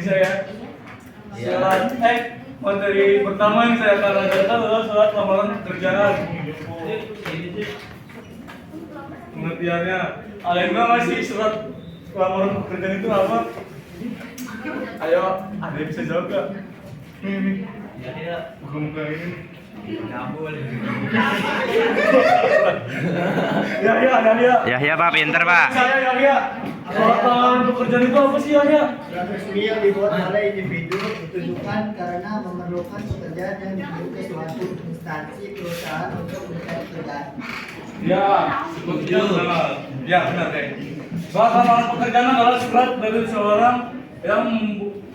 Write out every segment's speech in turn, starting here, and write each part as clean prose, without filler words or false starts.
Indonesia ya. Syarat materi pertama yang saya akan ajarkan adalah syarat lamaran pekerjaan. Pengertiannya, Alena masih syarat lamaran pekerjaan itu apa? Ayo, ada yang bisa jawab gak? Ya. Buka ini. Kabul. Ya. Pak, pinter Pak. Saya ya. Syarat lamaran pekerjaan itu apa sih ya? Surat resmi yang dibuat oleh individu ditujukan karena memerlukan pekerjaan yang dikirim ke suatu instansi perusahaan untuk mencari pekerjaan. Ya, sebutnya benar. Ya, benar deh. Surat lamaran pekerjaan adalah surat dari seseorang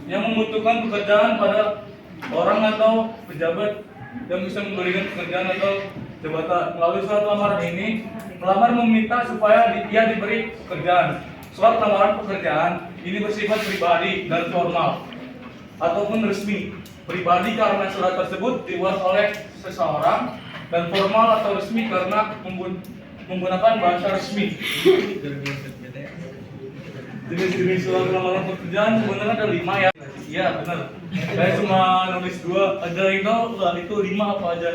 yang membutuhkan pekerjaan pada orang atau pejabat yang bisa memberikan pekerjaan atau jabatan. Melalui surat lamaran ini, pelamar meminta supaya dia diberi pekerjaan. Surat lamaran pekerjaan ini bersifat pribadi dan formal ataupun resmi. Pribadi karena surat tersebut dibuat oleh seseorang, dan formal atau resmi karena menggunakan bahasa resmi. Jenis-jenis surat lamaran pekerjaan sebenarnya ada 5 ya. Iya benar. Saya cuma nulis 2. Ada yang tahu lah itu 5 apa aja?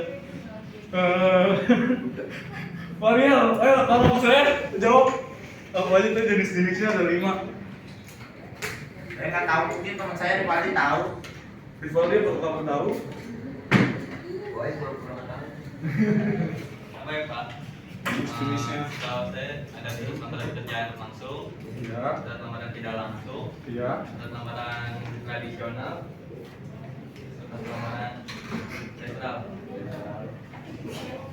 Mariel, ayo tolong saya jawab. Apa aja tuh jenis-jenisnya ada 5. Saya nggak tahu, mungkin teman saya di Bali tahu. Rivaldi apa kamu tahu? Woi, kurang tahu. Apa ya Pak? Jenisnya. Kalau saya ada surat lamaran pekerjaan langsung, Iya. surat lamaran tidak langsung, Iya. surat lamaran tradisional, surat lamaran netral.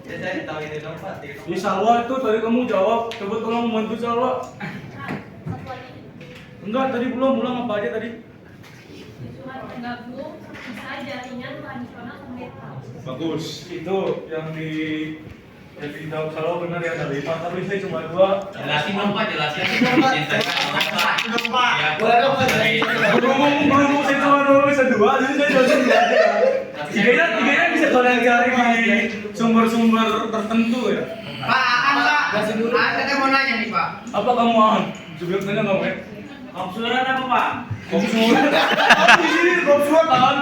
Ya saya tahu ini dong Pak. Di Salwa itu tadi kamu jawab. Coba tolong membantu Salwa. Enggak, tadi belum apa aja tadi? Surat penggabung, bisa jaringan tradisional sama netral. Bagus. Itu yang di jawab Salwa benar ya, ada 5, tapi saya cuma 2. Jelasin dong Pak, jelasin. Boleh dong, Pak. Belum saya cuma nulis 2, jadi saya jelasin 2 aja. Tiganya bisa kalian cari di sumber-sumber tertentu ya. Pak, Anda mau nanya nih Pak. Apa kamu Aan? Juga tanya kamu ya? Surat apa Pak? Kop surat. Di sini kop surat kan?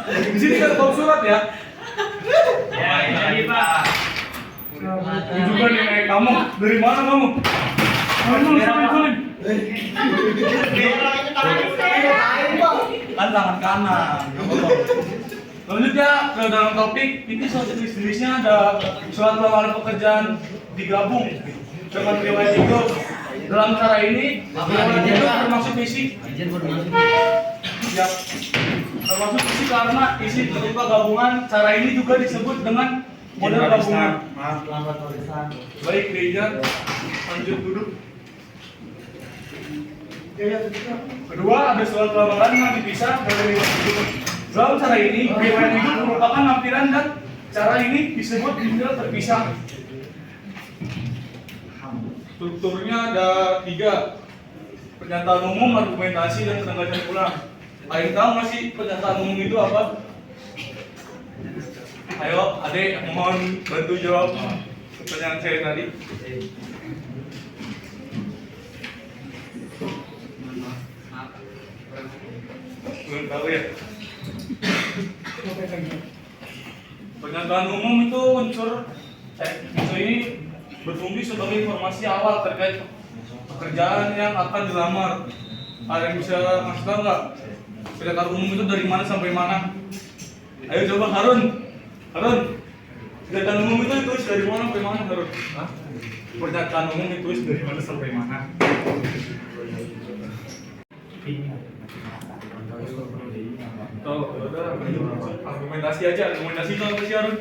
Di sini kan kop surat ya. Ya, jadi Pak. Juga nih kamu dari mana kamu? Salim. Kan tangan kanan. Lanjut ya ke dalam topik. Ini soal jenis-jenisnya ada surat lamaran pekerjaan digabung dengan riwayat itu. Dalam cara ini riwayat itu termasuk isi. Ya, termasuk isi karena isi berupa gabungan. Cara ini juga disebut dengan model gabungan. Maaf, lambat tulisan. Baik, Reja, lanjut duduk. Kedua, ada surat lamaran yang dipisah dari riwayat hidup. Dalam cara ini, riwayat hidup merupakan lampiran dan cara ini disebut detail terpisah. Strukturnya ada 3: pernyataan umum, argumentasi, dan penegasan ulang. Kalian tahu nggak sih pernyataan umum itu apa? Ayo, adek, mohon bantu jawab pertanyaan saya tadi. Belum tahu ya? Pernyataan umum itu unsur ini berfungsi sebagai informasi awal terkait pekerjaan yang akan dilamar. Ada yang bisa ngasih tahu nggak? Pernyataan umum itu dari mana sampai mana? Ayo coba Harun. Pernyataan umum itu ditulis dari mana sampai mana Harun? Pernyataan umum ditulis dari mana sampai mana? Tahu, ada argumentasi aja, argumentasi itu apa sih Harun?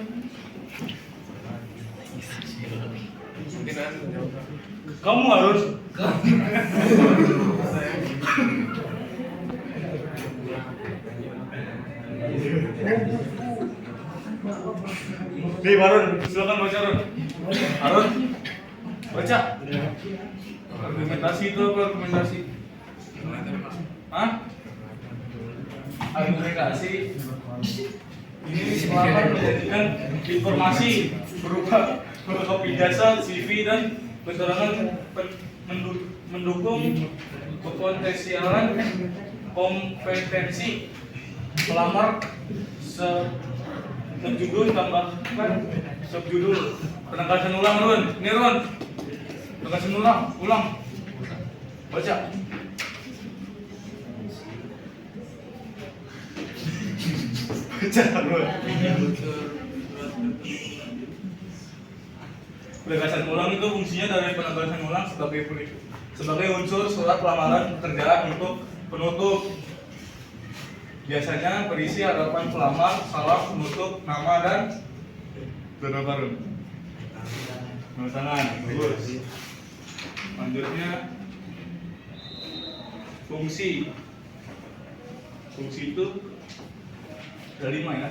Kamu harus. Nih Harun, silakan baca Harun. Harun, baca. Argumentasi itu apa argumentasi? Hah? Argumentasi ini pelamar menjadikan informasi berupa fotokopi jasa, CV, dan keterangan mendukung kepotensialan kompetensi pelamar subjudul tambahkan subjudul. Penegasan ulang Run. Ini Run. Penegasan ulang. Baca. Penegasan ulang itu fungsinya dari penegasan ulang sebagai unsur surat lamaran pekerjaan untuk penutup. Biasanya berisi harapan pelamar, salam, penutup, nama dan baru. Tangan, bagus. Lanjutnya fungsi itu ada 5 ya.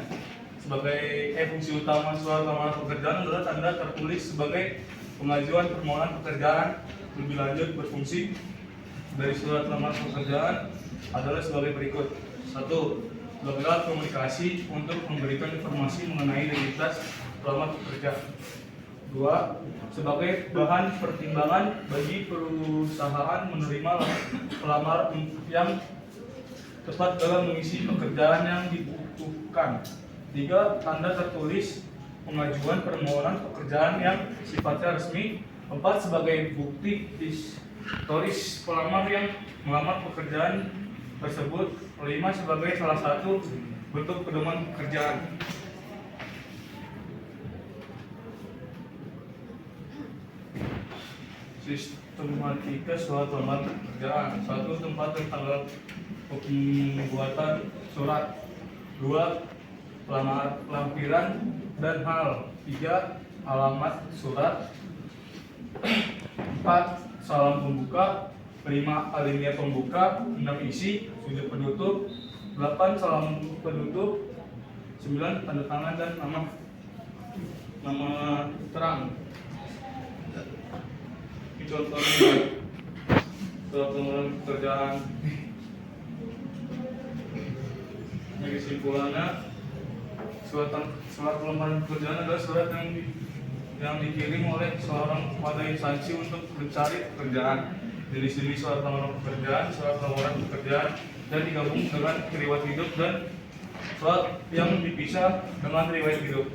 Fungsi utama surat lamaran pekerjaan adalah tanda tertulis sebagai pengajuan permohonan pekerjaan. Lebih lanjut berfungsi dari surat lamaran pekerjaan adalah sebagai berikut. 1. Sebagai alat komunikasi untuk memberikan informasi mengenai identitas pelamar pekerja. 2. Sebagai bahan pertimbangan bagi perusahaan menerima pelamar yang tepat dalam mengisi pekerjaan yang dibutuhkan. 3. Tanda tertulis pengajuan permohonan pekerjaan yang sifatnya resmi. 4. Sebagai bukti historis pelamar yang melamar pekerjaan tersebut. 5. Sebagai salah satu bentuk pedoman pekerjaan. Sistematika surat lamaran pekerjaan. 1. Tempat dan tanggal pembuatan surat. 2. Lampiran dan hal. 3. Alamat surat. 4. Salam pembuka. 5. Alinea pembuka. 6. Isi. 7. Penutup. 8. Salam penutup. 9. Tanda tangan dan nama terang. Ini contohnya surat lamaran pekerjaan. Ini kesimpulannya, surat lamaran pekerjaan adalah surat yang dikirim oleh seorang pada instansi untuk mencari pekerjaan. Dari sini surat lamaran pekerjaan dan digabung dengan riwayat hidup dan surat yang dipisah dengan riwayat hidup.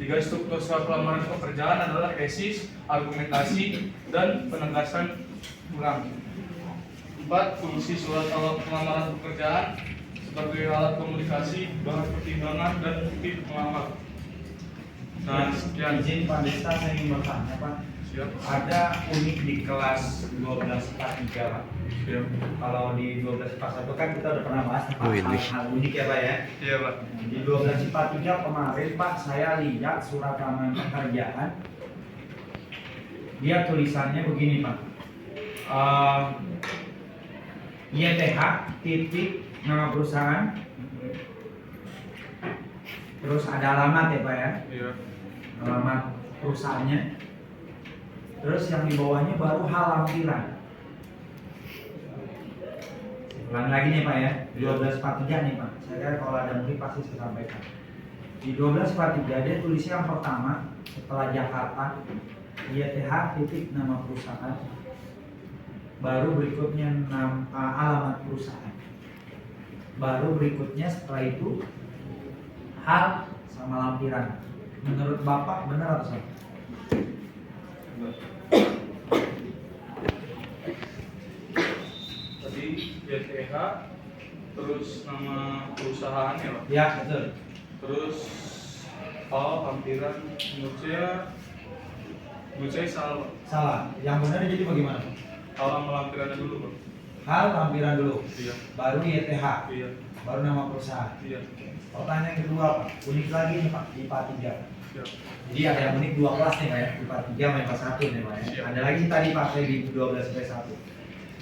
3. Struktur surat lamaran pekerjaan adalah tesis, argumentasi, dan penegasan ulang. 4. Fungsi surat lamaran pekerjaan sebagai alat komunikasi, bahan pertimbangan, dan bukti pelamar. Nah, sekian. Izin Pak Desta, saya ingin bertanya Pak. Siap. Ada unik di kelas 12 IPA 3 Pak. Siap. Kalau di 12 IPA 1 kan kita udah pernah bahas tentang hal unik ya Pak ya. Iya, Pak. Di 12 IPA 3 kemarin Pak, saya lihat surat lamaran pekerjaan. Dia tulisannya begini Pak. YTH titik nama perusahaan. Terus ada alamat ya Pak ya. Iya. Alamat perusahaannya. Terus yang di bawahnya baru hal lampiran. Ulang lagi nih Pak ya, 1243 nih Pak. Saya kira kalau ada mungkin pasti saya sampaikan. Di 1243 dia tulisnya yang pertama setelah Jakarta, YTH titik nama perusahaan. Baru berikutnya alamat perusahaan. Baru berikutnya setelah itu hal sama lampiran. Menurut Bapak benar atau salah? Tadi YTH, terus nama perusahaan ya Pak? Ya betul. Terus lampiran, menurut saya salah Pak. Salah. Yang benar jadi bagaimana Pak? Lampirannya dulu Pak. Hal lampiran dulu. Iya. Baru YTH. Iya. Baru nama perusahaan. Iya. Pertanyaan kedua Pak, unik lagi nih Pak, IPA 3. Siap. Jadi ada yang unik 2 kelas nih Pak ya, IPA 3 sama IPA 1 nih Pak ya. Siap. Ada lagi tadi Pak, saya di 12 IPA 1.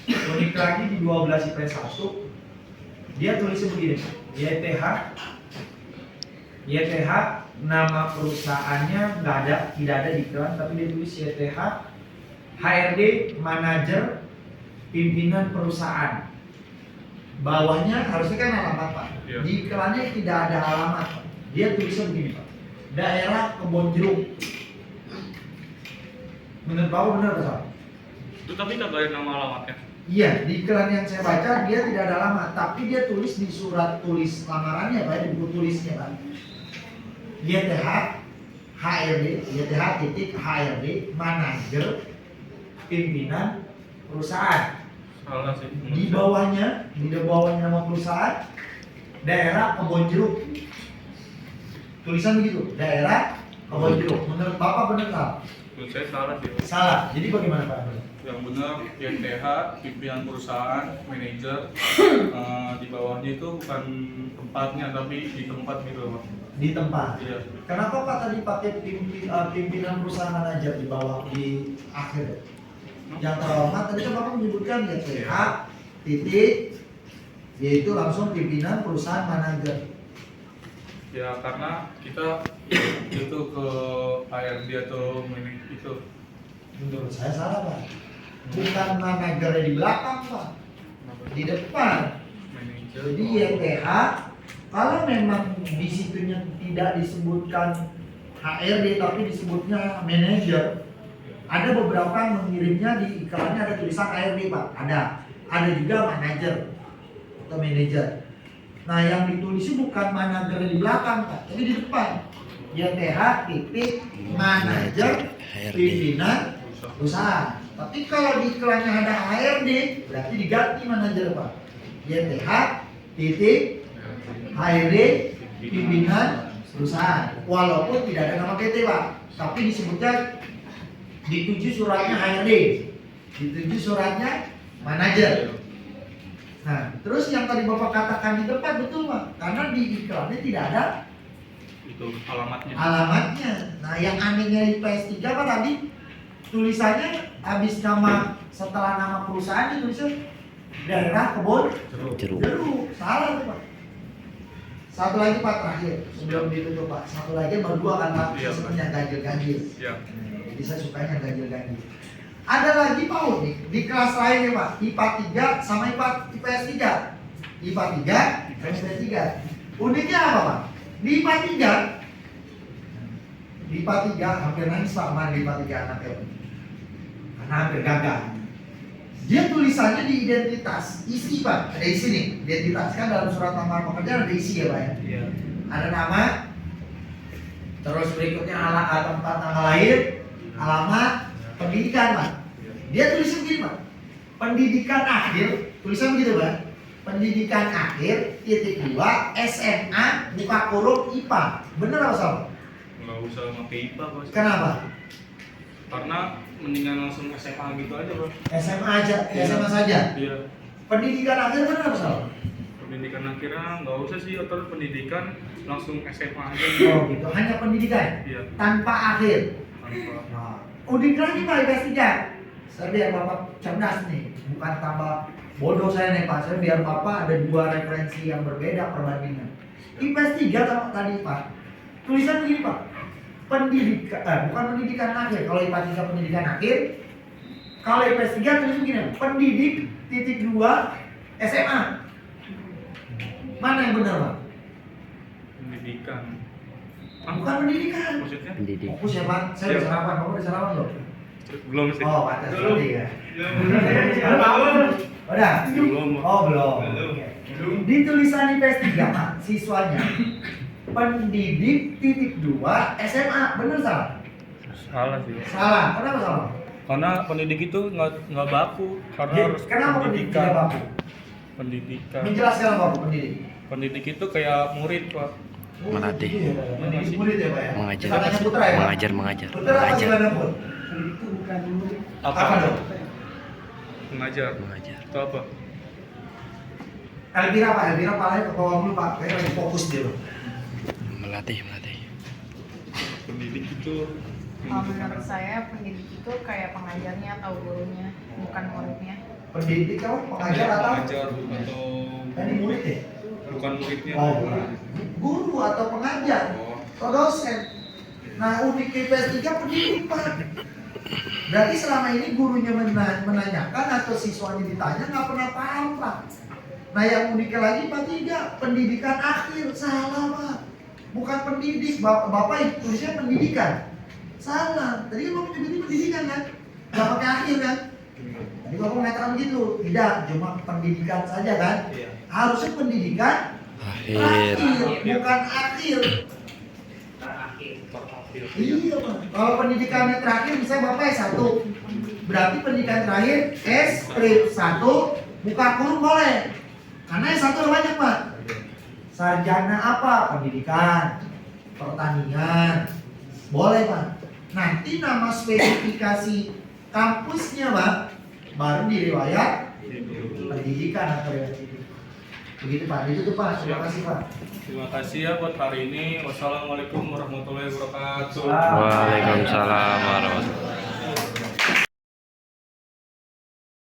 Unik lagi di 12 IPA 1, dia tulisnya begini, YTH nama perusahaannya tidak ada di iklan, tapi dia tulis YTH HRD manajer pimpinan perusahaan. Bawahnya harusnya kan alamat Pak. Iya. Di iklannya tidak ada alamat Pak. Dia tulisnya begini Pak. Daerah Kebon Jeruk. Menurut Bapak benar atau salah? Itu tapi kagak ada nama alamatnya. Iya, di iklan yang saya baca dia tidak ada alamat, tapi dia tulis di surat tulis lamarannya Pak, di buku tulisnya Pak. YTH HRD, YTH titik HRD, manajer pimpinan perusahaan. Salah sih. Di bawahnya nama perusahaan daerah Kebonjeruk. Tulisan begitu, daerah Kebonjeruk. Menurut Bapak benar nggak? Menurut saya salah sih. Salah. Jadi bagaimana Pak? Yang benar YTH pimpinan perusahaan, manajer, di bawahnya itu bukan tempatnya tapi di tempat gitu Pak. Di tempat. Iya. Kenapa Pak tadi pakai pimpinan perusahaan manajer di bawah di akhir? Yang terhormat tadi kan Bapak menyebutkan YTH titik yaitu langsung pimpinan perusahaan manajer. Ya karena kita itu ke HRD atau itu. Menurut saya salah Pak. Bukan manajernya di belakang Pak, di depan. Manajer. Jadi YTH kalau memang di situnya tidak disebutkan HRD tapi disebutnya manajer, ada beberapa yang mengirimnya di iklannya ada tulisan HRD Pak, ada juga manajer atau manajer. Nah yang ditulis itu bukan manajer di belakang Pak, tapi di depan. YTH titik manajer pimpinan perusahaan. Tapi kalau di iklannya ada HRD, berarti diganti manajer Pak. YTH titik HRD pimpinan perusahaan. Walaupun tidak ada nama PT Pak, tapi disebutkan dituju suratnya HRD, dituju suratnya manajer. Nah, terus yang tadi Bapak katakan di depan betul Pak, karena di iklannya tidak ada Itu alamatnya. alamatnya. Nah, yang anehnya di PS3 Pak tadi tulisannya habis nama setelah nama perusahaan ditulisnya daerah Kebonjeruk. Salah tuh Pak. Satu lagi Pak terakhir sebelum ditutup Pak. Satu lagi berdua kan Pak, Iya, seperti yang ganjil-ganjil. Ya. Jadi saya sukanya ganjil-ganjil. Ada lagi Pak unik di kelas lainnya Pak, IPA 3 sama IPS 3. IPA 3 sama IPS 3. Uniknya apa Pak? Di IPA 3 hampir nangis Pak kemarin di IPA 3 anaknya. Karena hampir gagal. Dia tulisannya di identitas, isi Pak, ada isi nih, identitas kan dalam surat lamar pekerjaan ada isi ya Pak ya. Iya. Ada nama, terus berikutnya tempat tanggal lahir, alamat, pendidikan Pak. Dia tulisan begini Pak, pendidikan akhir, tulisan begitu Pak. Pendidikan akhir titik 2 SMA buka kurung IPA. Bener apa salah? Nggak usah pakai IPA Bos. Kenapa? Karena mendingan langsung SMA gitu aja Bos. SMA aja, SMA saja. Iya. Pendidikan akhir bener apa salah? Pendidikan akhirnya nggak usah sih, atau pendidikan langsung SMA aja. Oh gitu, hanya pendidikan Iya. tanpa akhir. Tanpa. Nah, udik lagi Pak IPS 3. Saya biar Bapak cerdas nih, bukan tambah bodoh saya nih Pak. Saya biar Bapak ada dua referensi yang berbeda perbandingan. IPS 3 sama tadi Pak, tulisan begini Pak, pendidikan, bukan pendidikan akhir. Kalau IPA 3 pendidikan akhir, kalau IPS 3 tulisan begini, pendidik titik 2 SMA. Mana yang benar Pak? Pendidikan. Bukan pendidikan. Maksudnya? Fokus ya Pak, saya udah sarapan, Bapak udah sarapan belum? Belum sih. Oh, pantas Belum. tadi ya. Belum. Udah? Belum. Oh, belum. Belum. Di tulisan IPS 3, Pak, siswanya pendidik titik 2 SMA, bener salah? Salah sih. Salah, kenapa salah? Karena pendidik itu nggak baku, karena Jadi, harus kenapa pendidik tidak baku? Pendidikan. Menjelaskan baku pendidik. Pendidik itu kayak murid Pak. Melatih. Gitu ya, Pak, ya? Mendidik murid ya Pak ya? Mengajar. Kita tanya Putra ya Pak? Mengajar. Putra apa gimana Put? Itu bukan murid. Apa dong? Mengajar. Itu apa? Elvira Pak, Elvira palanya ke bawah dulu Pak, kayaknya lagi fokus dia Pak. Melatih. Pendidik itu Menurut saya pendidik itu kayak pengajarnya atau gurunya, bukan muridnya. Pendidik kamu pengajar atau? pengajar atau Tadi murid ya? bukan muridnya. Oh, guru atau pengajar atau dosen. Nah, unik IPS 3 pendidik Pak. Berarti selama ini gurunya menanyakan atau siswanya ditanya nggak pernah paham Pak. Nah, yang uniknya lagi Pak 3, pendidikan akhir. Salah Pak. Bukan pendidik. Bapak tulisnya pendidikan. Salah. Tadi kan Bapak nyebutnya pendidikan kan? Nggak pakai akhir kan? Tadi Bapak mengatakan begitu, tidak cuma pendidikan saja kan? Iya. Harusnya pendidikan Akhir. bukan akhir. Iya, Pak. Kalau pendidikannya terakhir misalnya Bapak S1, berarti pendidikan terakhir S1 buka kurung boleh. Karena S1 ada banyak, Pak. Sarjana apa? Pendidikan, pertanian. Boleh, Pak. Nanti nama spesifikasi kampusnya, Pak, baru di riwayat pendidikan atau riwayat itu. Begitu, Pak. Itu tuh, Pak. Terima kasih, Pak. Terima kasih ya buat hari ini. Wassalamualaikum warahmatullahi wabarakatuh. Waalaikumsalam warahmatullahi wabarakatuh.